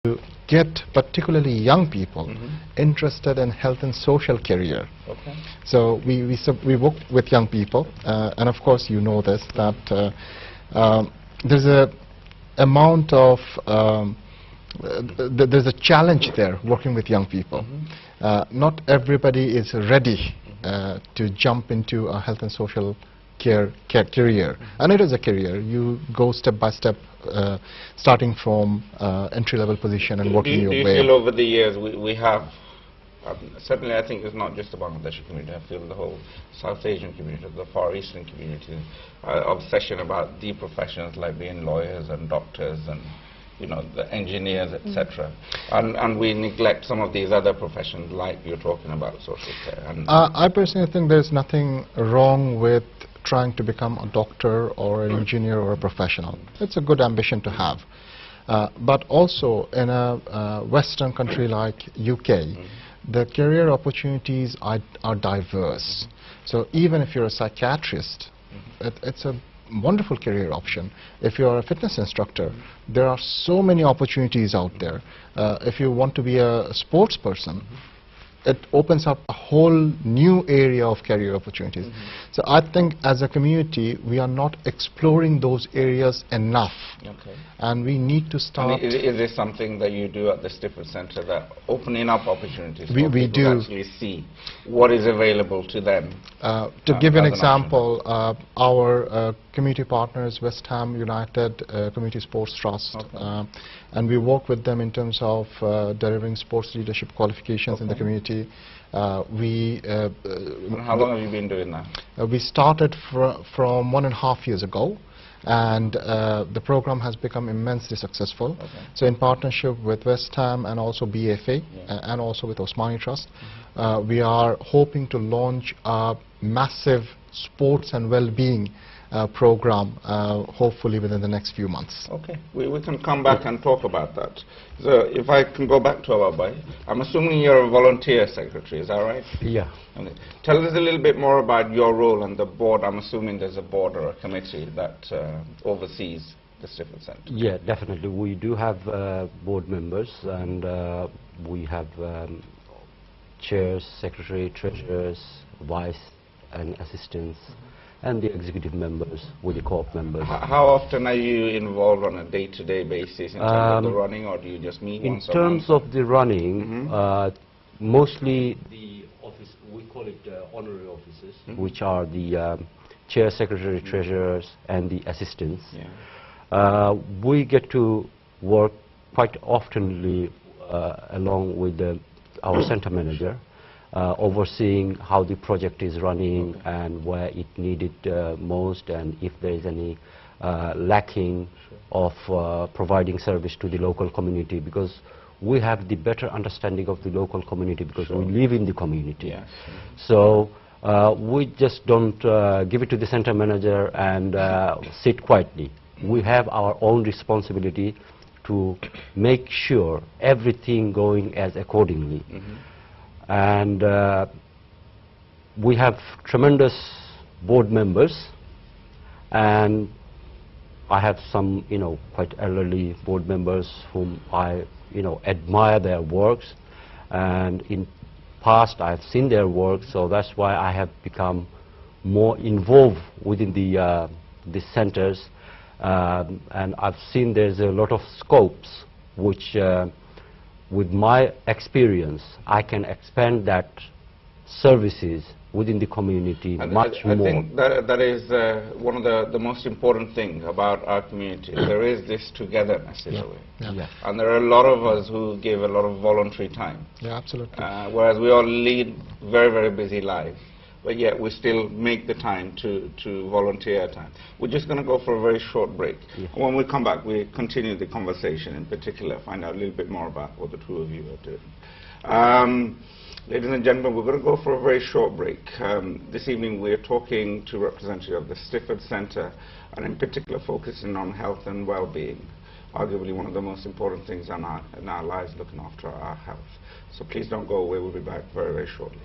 to get particularly young people interested in health and social career. Okay. So we work with young people, and of course you know this, that there's a amount of there's a challenge there working with young people. Not everybody is ready to jump into a health and social care career, and it is a career. You go step by step, starting from entry-level position and working your way. Do you feel over the years we have, certainly I think it's not just the Bangladeshi community, I feel the whole South Asian community, the Far Eastern community, obsession about the professions like being lawyers and doctors and the engineers, etc. And we neglect some of these other professions like you're talking about social care. And I personally think there's nothing wrong with trying to become a doctor or an engineer or a professional. It's a good ambition to have. But also in a Western country like UK, the career opportunities are diverse. So even if you're a psychiatrist, it's a wonderful career option. If you're a fitness instructor, there are so many opportunities out there. If you want to be a sports person, it opens up a whole new area of career opportunities. So I think as a community we are not exploring those areas enough. Okay. And we need to start. Is this something that you do at the Stifford Centre, that opening up opportunities for we people do to actually see what is available to them? To give an example, our community partners, West Ham United Community Sports Trust, and we work with them in terms of delivering sports leadership qualifications in the community. How long have you been doing that? We started from 1.5 years ago, and the program has become immensely successful. So in partnership with West Ham and also BFA and also with Osmani Trust, we are hoping to launch a massive sports and well-being program hopefully within the next few months. Okay, we can come back and talk about that. So if I can go back to Ababai, I'm assuming you're a volunteer secretary, is that right? Yeah. Okay. Tell us a little bit more about your role and the board. I'm assuming there's a board or a committee that oversees the Stifford Centre. Yeah, definitely. We do have board members, and we have chairs, secretary, treasurers, vice and assistants, and the executive members with the co-op members. How often are you involved on a day-to-day basis in terms of the running, or do you just meet once a month? In terms of the running, mostly the office, we call it honorary officers, which are the chair, secretary, treasurers and the assistants. We get to work quite oftenly along with our centre manager, overseeing how the project is running and where it needed most, and if there is any lacking of providing service to the local community, because we have the better understanding of the local community because we live in the community. So we just don't give it to the centre manager and sit quietly. We have our own responsibility to make sure everything going as accordingly. And we have tremendous board members, and I have some, quite elderly board members whom I, admire their works, and in past I've seen their work, so that's why I have become more involved within the centers, and I've seen there's a lot of scopes which with my experience, I can expand that services within the community much more. I think that is one of the most important things about our community. There is this togetherness in a way. And there are a lot of us who give a lot of voluntary time. Absolutely. Whereas we all lead very, very busy lives, but yet we still make the time to volunteer time. We're just going to go for a very short break. When we come back, we continue the conversation, in particular, find out a little bit more about what the two of you are doing. Ladies and gentlemen, we're going to go for a very short break. This evening we're talking to representatives of the Stifford Centre, and in particular focusing on health and well-being, arguably one of the most important things in our lives, looking after our health. So please don't go away, we'll be back very, very shortly.